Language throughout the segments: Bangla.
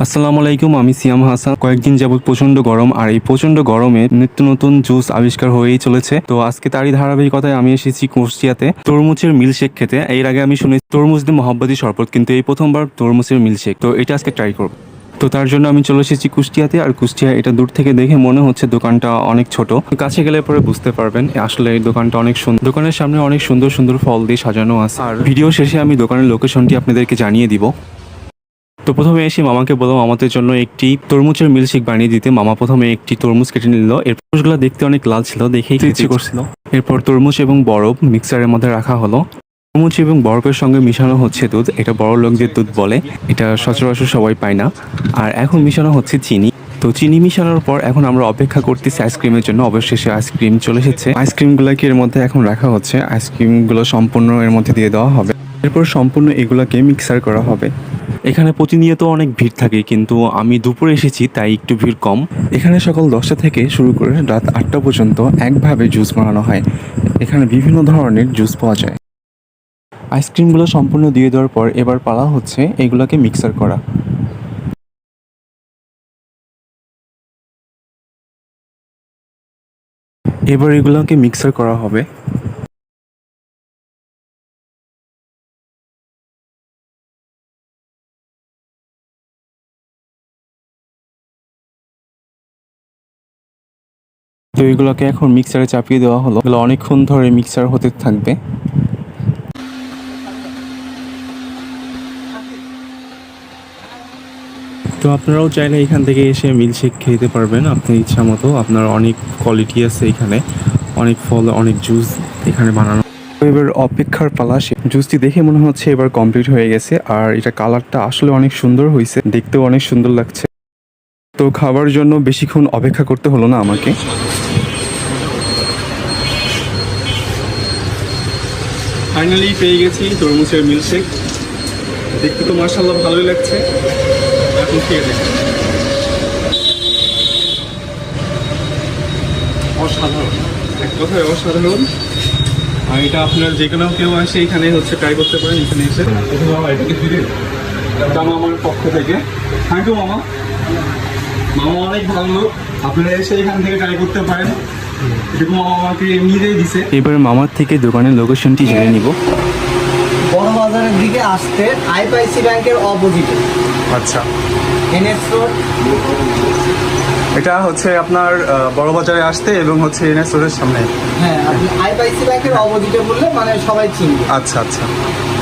আসসালামু আলাইকুম, আমি সিয়াম হাসান। কয়েকদিন যাবত প্রচন্ড গরম, আর এই প্রচন্ড গরমে নিত্য নতুন জুস আবিষ্কার হয়েই চলেছে। তো আজকে তারই ধারাবাহিকতায় আমি এসেছি কুষ্টিয়াতে তরমুজের মিল্কশেক খেতে। এর আগে আমি শুনেছি তরমুজ দিয়ে মহাব্বতী শরবত, কিন্তু এই প্রথমবার তরমুজের মিল্কশেক। তো এটা আজকে ট্রাই করব। তো তার জন্য আমি চলে এসেছি কুষ্টিয়াতে। আর কুষ্টিয়া এটা দূর থেকে দেখে মনে হচ্ছে দোকানটা অনেক ছোট, কাছে গেলে পরে বুঝতে পারবেন আসলে এই দোকানটা অনেক সুন্দর। দোকানের সামনে অনেক সুন্দর সুন্দর ফল দিয়ে সাজানো আছে। আর ভিডিও শেষে আমি দোকানের লোকেশনটি আপনাদেরকে জানিয়ে দিব। তো প্রথমে এসে মামাকে বললাম আমাদের জন্য একটি তরমুজের মিল্কশেক বানিয়ে দিতে। মামা প্রথমে একটি তরমুজ কেটে নিল। এর তরমুজগুলো দেখতে অনেক লাল ছিল, দেখেই খেতে ইচ্ছে করছিল। এরপর তরমুজ এবং বরফ মিক্সারের মধ্যে রাখা হলো। তরমুজ এবং বরফের সঙ্গে মিশানো হচ্ছে দুধ। এটা বড় লোকদের দুধ বলে, এটা সচরাচর সবাই পায় না। আর এখন মিশানো হচ্ছে চিনি। তো চিনি মিশানোর পর এখন আমরা অপেক্ষা করতেছি আইসক্রিমের জন্য। অবশেষে আইসক্রিম চলে এসেছে। আইসক্রিমগুলোকে এর মধ্যে এখন রাখা হচ্ছে। আইসক্রিমগুলো সম্পূর্ণ এর মধ্যে দিয়ে দেওয়া হবে। এরপর সম্পূর্ণ এগুলোকে মিক্সার করা হবে। এখানে প্রতিনিয়ত অনেক ভিড় থাকে, কিন্তু আমি দুপুরে এসেছি তাই একটু ভিড় কম। এখানে সকাল 10টা থেকে শুরু করে রাত 8টা পর্যন্ত একভাবে জুস বানানো হয়। এখানে বিভিন্ন ধরনের জুস পাওয়া যায়। আইসক্রিমগুলো সম্পূর্ণ দিয়ে দেওয়ার পর এবার পালা হচ্ছে এগুলোকে মিক্সার করা। এবার এগুলোকে মিক্সার করা হবে। তো এগুলোকে এখন মিক্সারে চাপিয়ে দেওয়া হলো। এগুলো অনেকক্ষণ ধরে মিক্সার হতে থাকবে। তো আপনারাও চাইলে এখান থেকে এসে মিল্কশেক খেতে পারবেন আপনার ইচ্ছা মতো। আপনার অনেক কোয়ালিটি আছে এখানে, অনেক ফল, অনেক জুস এখানে বানানো। এবার অপেক্ষার পালা। জুসটি দেখে মনে হচ্ছে এবার কমপ্লিট হয়ে গেছে। আর এটা কালারটা আসলে অনেক সুন্দর হয়েছে, দেখতেও অনেক সুন্দর লাগছে। তো খাবার জন্য বেশিক্ষণ অপেক্ষা করতে হলো না আমাকে। ফাইনালি পেয়ে গেছি তরমুজের মিল্কশেক। দেখতে তো মাশাআল্লাহ ভালোই লাগছে। এখন খেয়ে দেখি। অসাধারণ, এক কথায় অসাধারণ। আর এটা আপনার যে কোনো কেউ আসে এখানে হচ্ছে ট্রাই করতে পারেন। এখানে এসে মামা আমার পক্ষ থেকে থ্যাংক ইউ মামা। মামা অনেক ভালো লোক, আপনারা এসে এখান থেকে ট্রাই করতে পারেন। এটুকু মামা আমাকে এমনিতেই দিছে। এবার মামার থেকে দোকানের লোকেশনটি জেনে নিব। বড় বাজারের দিকে আসতে আইপিআইসি ব্যাংকের অপোজিটে। আচ্ছা, এনএস রোড। এটা হচ্ছে আপনার বড় বাজারে আসতে এবং হচ্ছে এনএস রোডের সামনে। হ্যাঁ, আপনি আইপিআইসি ব্যাংকের অপোজিটে বললে মানে সবাই চিনবে। আচ্ছা আচ্ছা,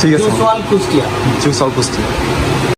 ঠিক আছে। Juice wall Kushtia. Juice all Kushtia.